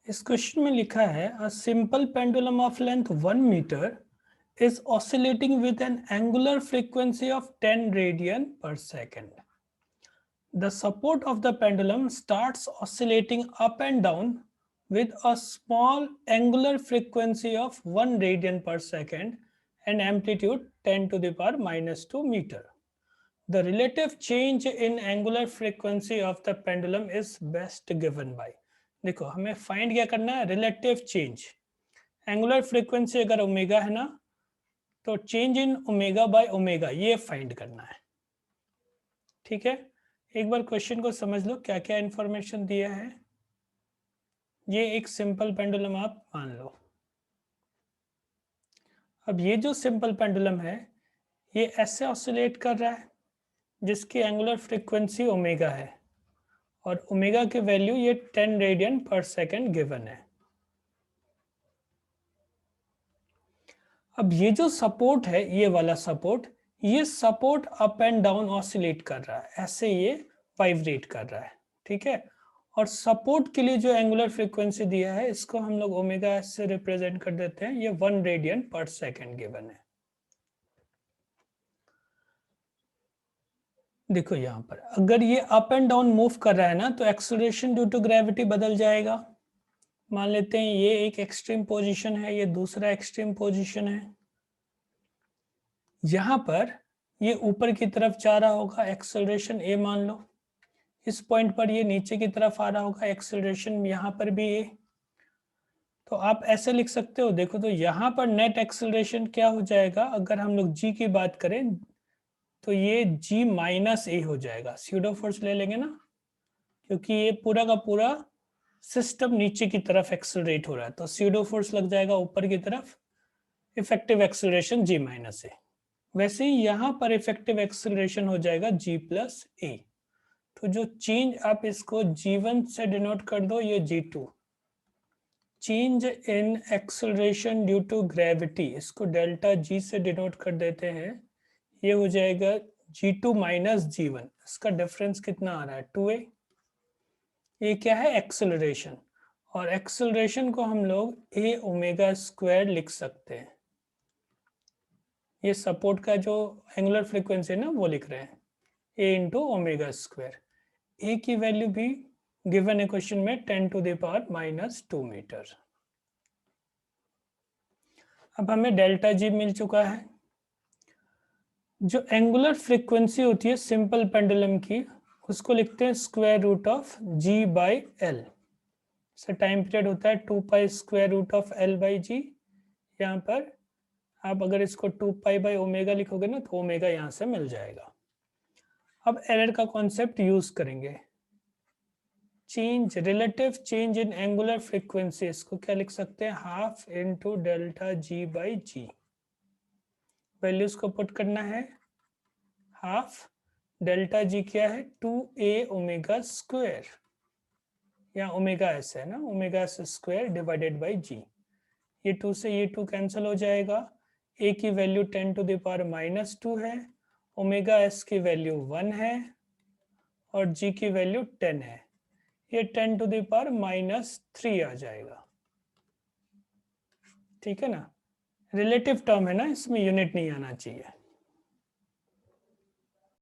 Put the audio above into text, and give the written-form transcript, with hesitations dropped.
इस क्वेश्चन में लिखा है a simple pendulum of length 1 metre is oscillating with an angular frequency of 10 radian per second. The support of the pendulum starts oscillating up and down with a small angular frequency of 1 radian per second and amplitude 10 to the power minus 2 meter. The relative change in angular frequency of the pendulum is best given by. देखो हमें find क्या करना है, relative change. Angular frequency अगर omega है ना, तो change in omega by omega ये फाइंड करना है. ठीक है, एक बार क्वेश्चन को समझ लो क्या क्या इंफॉर्मेशन दिया है. ये एक सिंपल पेंडुलम आप मान लो. अब ये जो सिंपल पेंडुलम है ये ऐसे ऑसिलेट कर रहा है जिसकी एंगुलर फ्रीक्वेंसी ओमेगा है और ओमेगा की वैल्यू ये 10 रेडियन पर सेकेंड गिवन है. अब ये जो सपोर्ट है, ये वाला सपोर्ट, ये support up and down oscillate कर रहा है, ऐसे ये वाइब्रेट कर रहा है. ठीक है, और सपोर्ट के लिए जो एंगुलर फ्रीक्वेंसी दिया है इसको हम लोग ओमेगा एस से रिप्रेजेंट कर देते हैं. ये 1 रेडियन पर सेकेंड गिवन है. देखो यहाँ पर अगर ये अप एंड डाउन मूव कर रहा है ना, तो एक्सेलरेशन ड्यू टू ग्रेविटी बदल जाएगा. मान लेते हैं ये एक एक्सट्रीम पोजीशन है, ये दूसरा एक्सट्रीम पोजीशन है. यहाँ पर ये ऊपर की तरफ जा रहा होगा, एक्सेलरेशन ए मान लो. इस पॉइंट पर ये नीचे की तरफ आ रहा होगा, एक्सेलरेशन यहाँ पर भी ए. तो आप ऐसे लिख सकते हो. देखो तो यहाँ पर नेट एक्सेलरेशन क्या हो जाएगा, अगर हम लोग जी की बात करें तो ये जी माइनस ए हो जाएगा. स्यूडो फोर्स ले लेंगे ना, क्योंकि ये पूरा का पूरा सिस्टम नीचे की तरफ एक्सेलरेट हो रहा है, तो स्यूडो फोर्स लग जाएगा ऊपर की तरफ. इफेक्टिव एक्सेलरेशन जी माइनस ए. वैसे ही यहाँ पर इफेक्टिव एक्सेलरेशन हो जाएगा जी प्लस ए. तो जो चेंज आप इसको जी1 से डिनोट कर दो, ये जी2. Change in acceleration due to gravity, इसको डेल्टा जी से डिनोट कर देते हैं. ये हो जाएगा जी2 माइनस जी1. इसका डिफरेंस कितना आ रहा है, 2a. ये क्या है, एक्सेलरेशन. और एक्सेलरेशन को हम लोग ए ओमेगा स्क्वायर लिख सकते हैं. ये सपोर्ट का जो एंगुलर फ्रीक्वेंसी है ना, वो लिख रहे हैं a into omega square. A की वैल्यू भी गिवन है क्वेश्चन में 10 to the power minus 2 metre. अब हमें डेल्टा जी मिल चुका है. जो एंगुलर फ्रीक्वेंसी होती है सिंपल पेंडुलम की, उसको लिखते हैं square root of g by l. से टाइम पीरियड होता है 2 pi square root of l by g. यहाँ पर आप अगर इसको 2 पाई बाई ओमेगा लिखोगे ना, तो ओमेगा यहाँ से मिल जाएगा. अब एरर का कॉन्सेप्ट यूज करेंगे. Change, relative change in angular frequency, इसको क्या लिख सकते हैं, half into delta g by g. Values को पुट करना है. हाफ डेल्टा जी क्या है, 2a ओमेगा स्क्वायर, या ओमेगा एस है ना, omega s square divided by g. ये 2 से ये 2 कैंसिल हो जाएगा. a की value 10 to the power minus 2 है, ओमेगा एस की वैल्यू 1 है और g की वैल्यू 10 है. ये 10 टू द पावर माइनस 3 आ जाएगा. ठीक है ना, रिलेटिव टर्म है ना, इसमें यूनिट नहीं आना चाहिए.